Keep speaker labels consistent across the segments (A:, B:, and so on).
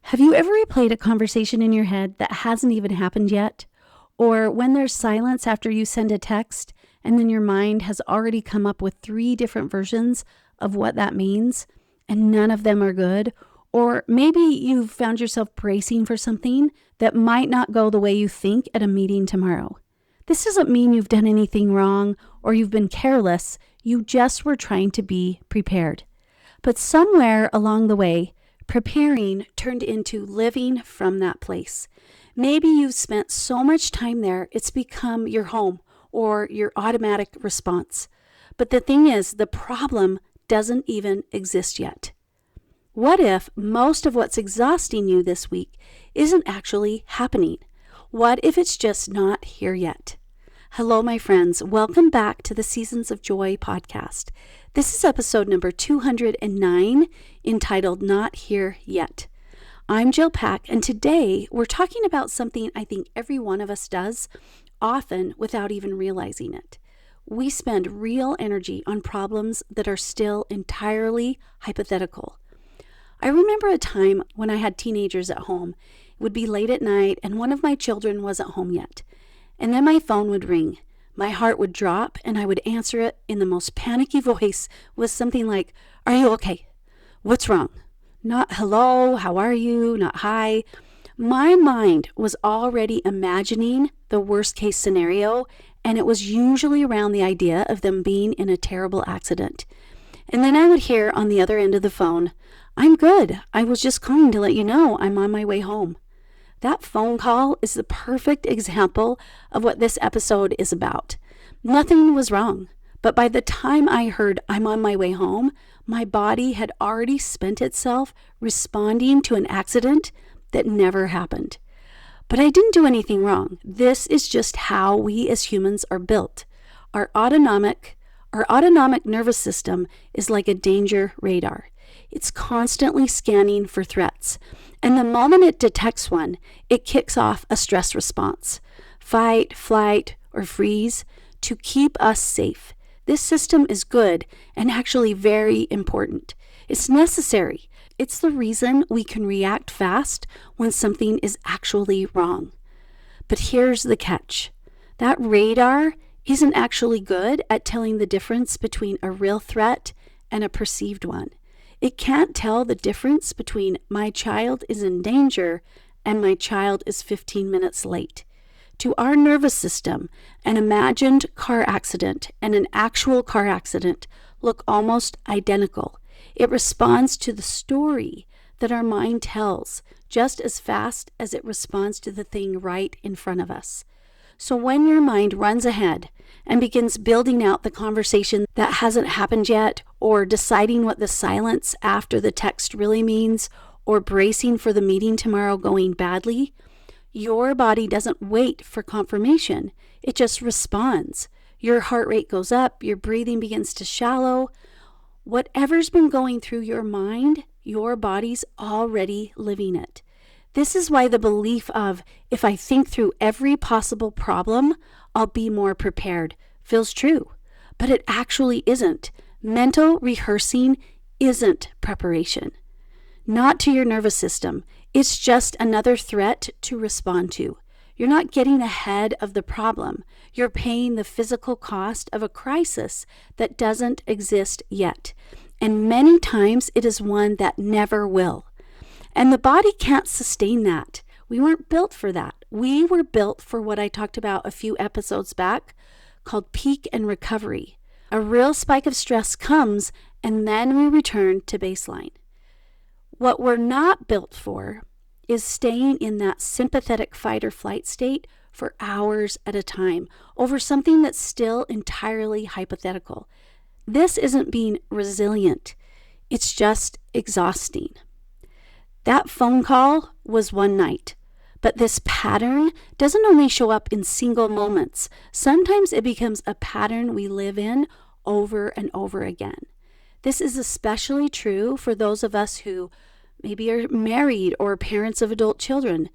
A: Have you ever replayed a conversation in your head that hasn't even happened yet? Or when there's silence after you send a text and then your mind has already come up with 3 different versions of what that means and none of them are good? Or maybe you've found yourself bracing for something that might not go the way you think at a meeting tomorrow. This doesn't mean you've done anything wrong or you've been careless. You just were trying to be prepared. But somewhere along the way, preparing turned into living from that place. Maybe you've spent so much time there, it's become your home or your automatic response. But the thing is, the problem doesn't even exist yet. What if most of what's exhausting you this week isn't actually happening? What if it's just not here yet? Hello, my friends. Welcome back to the Seasons of Joy podcast. This is episode number 209, entitled Not Here Yet. I'm Jill Pack, and today we're talking about something I think every one of us does, often without even realizing it. We spend real energy on problems that are still entirely hypothetical. I remember a time when I had teenagers at home. It would be late at night, and one of my children wasn't home yet. And then my phone would ring. My heart would drop, and I would answer it in the most panicky voice with something like, "Are you okay? What's wrong?" Not hello, how are you? Not hi. My mind was already imagining the worst case scenario, and it was usually around the idea of them being in a terrible accident. And then I would hear on the other end of the phone, "I'm good. I was just calling to let you know I'm on my way home." That phone call is the perfect example of what this episode is about. Nothing was wrong, but by the time I heard "I'm on my way home," my body had already spent itself responding to an accident that never happened. But I didn't do anything wrong. This is just how we as humans are built. Our autonomic nervous system is like a danger radar. It's constantly scanning for threats. And the moment it detects one, it kicks off a stress response. Fight, flight, or freeze to keep us safe. This system is good and actually very important. It's necessary. It's the reason we can react fast when something is actually wrong. But here's the catch. That radar isn't actually good at telling the difference between a real threat and a perceived one. It can't tell the difference between my child is in danger and my child is 15 minutes late. To our nervous system, an imagined car accident and an actual car accident look almost identical. It responds to the story that our mind tells just as fast as it responds to the thing right in front of us. So when your mind runs ahead and begins building out the conversation that hasn't happened yet, or deciding what the silence after the text really means, or bracing for the meeting tomorrow going badly, your body doesn't wait for confirmation. It just responds. Your heart rate goes up, your breathing begins to shallow. Whatever's been going through your mind, your body's already living it. This is why the belief of, if I think through every possible problem, I'll be more prepared, feels true. But it actually isn't. Mental rehearsing isn't preparation. Not to your nervous system. It's just another threat to respond to. You're not getting ahead of the problem. You're paying the physical cost of a crisis that doesn't exist yet. And many times it is one that never will. And the body can't sustain that. We weren't built for that. We were built for what I talked about a few episodes back, called peak and recovery. A real spike of stress comes, and then we return to baseline. What we're not built for is staying in that sympathetic fight or flight state for hours at a time over something that's still entirely hypothetical. This isn't being resilient. It's just exhausting. That phone call was one night, but this pattern doesn't only show up in single moments. Sometimes it becomes a pattern we live in over and over again. This is especially true for those of us who maybe are married or parents of adult children.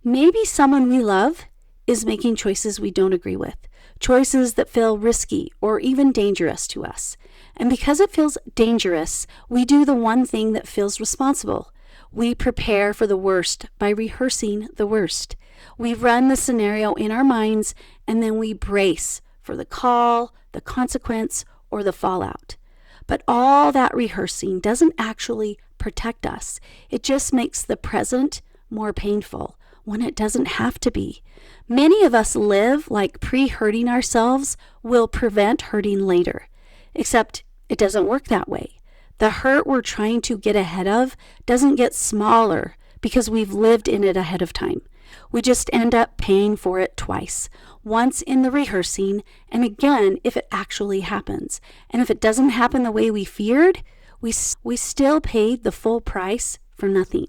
A: Maybe someone we love is making choices we don't agree with, choices that feel risky or even dangerous to us. And because it feels dangerous, we do the one thing that feels responsible. We prepare for the worst by rehearsing the worst. We run the scenario in our minds, and then we brace for the call, the consequence, or the fallout. But all that rehearsing doesn't actually protect us. It just makes the present more painful when it doesn't have to be. Many of us live like pre-hurting ourselves will prevent hurting later, except it doesn't work that way. The hurt we're trying to get ahead of doesn't get smaller because we've lived in it ahead of time. We just end up paying for it twice, once in the rehearsing, and again if it actually happens. And if it doesn't happen the way we feared, we still paid the full price for nothing.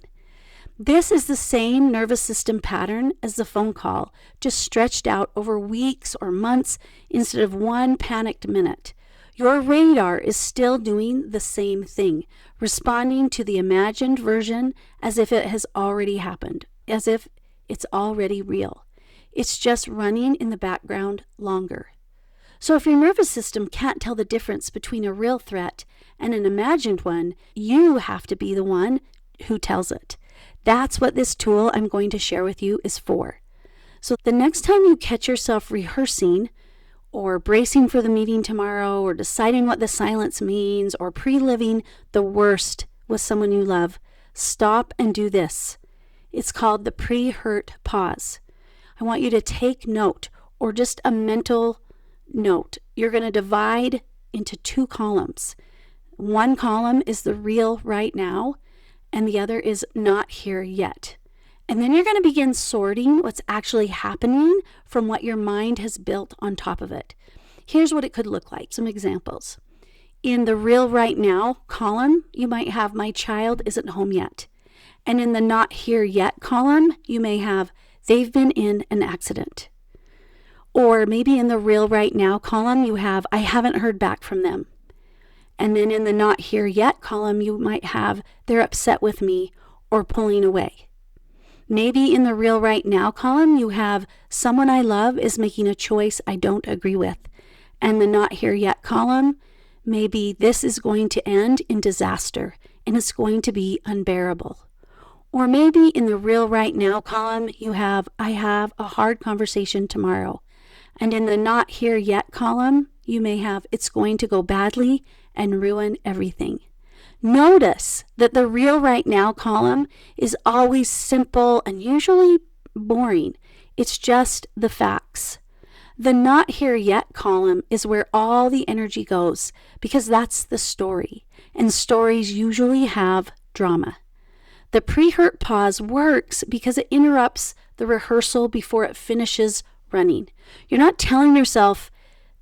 A: This is the same nervous system pattern as the phone call, just stretched out over weeks or months instead of one panicked minute. Your radar is still doing the same thing, responding to the imagined version as if it has already happened, as if it's already real. It's just running in the background longer. So if your nervous system can't tell the difference between a real threat and an imagined one, you have to be the one who tells it. That's what this tool I'm going to share with you is for. So the next time you catch yourself rehearsing or bracing for the meeting tomorrow or deciding what the silence means or pre-living the worst with someone you love, stop and do this. It's called the pre-hurt pause. I want you to take note or just a mental note. You're going to divide into 2 columns. One column is the real right now, and the other is not here yet. And then you're going to begin sorting what's actually happening from what your mind has built on top of it. Here's what it could look like. Some examples. In the real right now column, you might have my child isn't home yet. And in the not here yet column, you may have they've been in an accident. Or maybe in the real right now column, you have I haven't heard back from them. And then in the not here yet column, you might have they're upset with me or pulling away. Maybe in the real right now column, you have someone I love is making a choice I don't agree with. And the not here yet column, maybe this is going to end in disaster and it's going to be unbearable. Or maybe in the real right now column, you have I have a hard conversation tomorrow. And in the not here yet column, you may have it's going to go badly and ruin everything. Notice that the real right now column is always simple and usually boring. It's just the facts. The not here yet column is where all the energy goes because that's the story. And stories usually have drama. The pre-hurt pause works because it interrupts the rehearsal before it finishes running. You're not telling yourself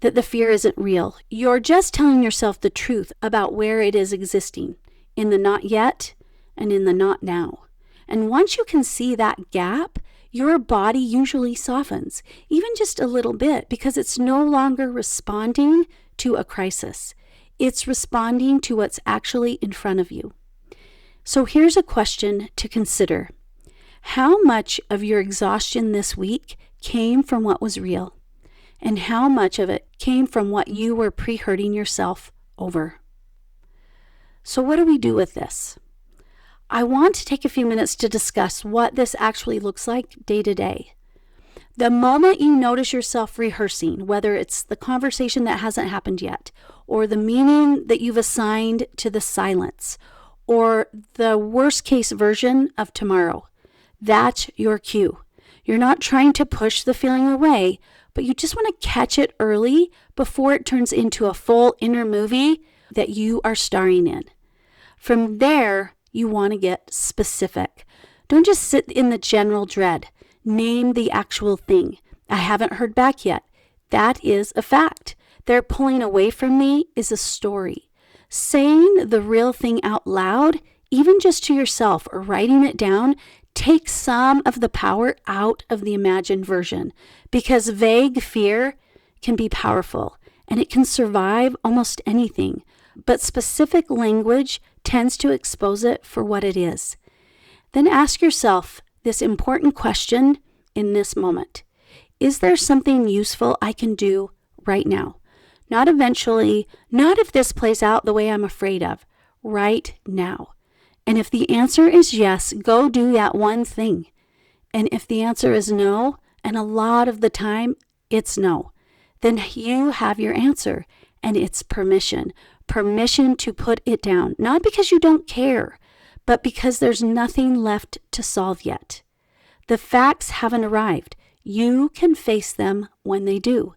A: that the fear isn't real. You're just telling yourself the truth about where it is existing, in the not yet and in the not now. And once you can see that gap, your body usually softens, even just a little bit, because it's no longer responding to a crisis. It's responding to what's actually in front of you. So here's a question to consider. How much of your exhaustion this week came from what was real? And how much of it came from what you were pre-hurting yourself over? So what do we do with this? I want to take a few minutes to discuss what this actually looks like day to day. The moment you notice yourself rehearsing, whether it's the conversation that hasn't happened yet, or the meaning that you've assigned to the silence, or the worst case version of tomorrow, that's your cue. You're not trying to push the feeling away, but you just want to catch it early before it turns into a full inner movie that you are starring in. From there, you want to get specific. Don't just sit in the general dread. Name the actual thing. I haven't heard back yet. That is a fact. They're pulling away from me is a story. Saying the real thing out loud, even just to yourself or writing it down, takes some of the power out of the imagined version, because vague fear can be powerful and it can survive almost anything, but specific language tends to expose it for what it is. Then ask yourself this important question in this moment. Is there something useful I can do right now? Not eventually, not if this plays out the way I'm afraid of, right now. And if the answer is yes, go do that one thing. And if the answer is no, and a lot of the time it's no, then you have your answer, and it's permission. Permission to put it down, not because you don't care, but because there's nothing left to solve yet. The facts haven't arrived. You can face them when they do.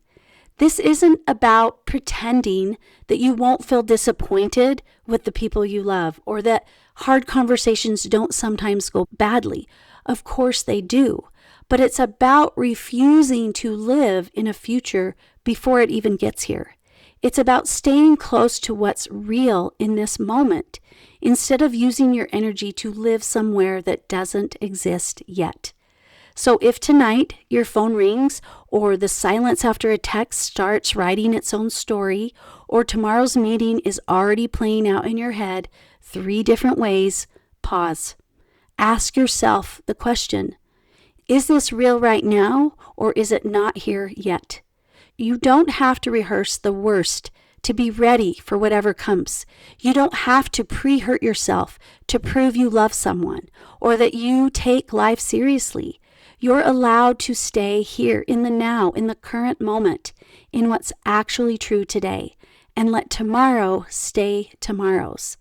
A: This isn't about pretending that you won't feel disappointed with the people you love, or that hard conversations don't sometimes go badly. Of course they do. But it's about refusing to live in a future before it even gets here. It's about staying close to what's real in this moment, instead of using your energy to live somewhere that doesn't exist yet. So if tonight your phone rings, or the silence after a text starts writing its own story, or tomorrow's meeting is already playing out in your head 3 different ways, pause. Ask yourself the question, is this real right now, or is it not here yet? You don't have to rehearse the worst to be ready for whatever comes. You don't have to pre-hurt yourself to prove you love someone, or that you take life seriously. You're allowed to stay here in the now, in the current moment, in what's actually true today, and let tomorrow stay tomorrow's.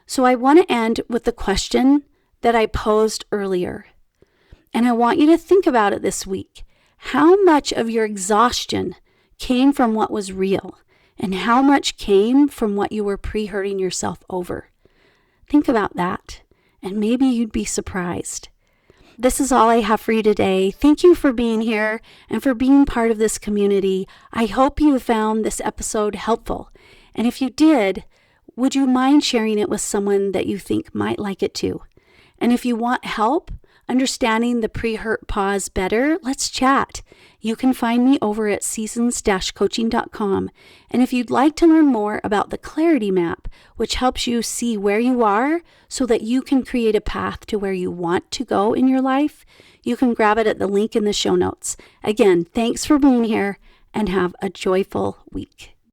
A: So I want to end with the question that I posed earlier. And I want you to think about it this week. How much of your exhaustion came from what was real, and how much came from what you were pre-hurting yourself over? Think about that, and maybe you'd be surprised. This is all I have for you today. Thank you for being here and for being part of this community. I hope you found this episode helpful. And if you did, would you mind sharing it with someone that you think might like it too? And if you want help understanding the pre-hurt pause better, let's chat. You can find me over at seasons-coaching.com. And if you'd like to learn more about the C.A.R.E map, which helps you see where you are so that you can create a path to where you want to go in your life, you can grab it at the link in the show notes. Again, thanks for being here, and have a joyful week.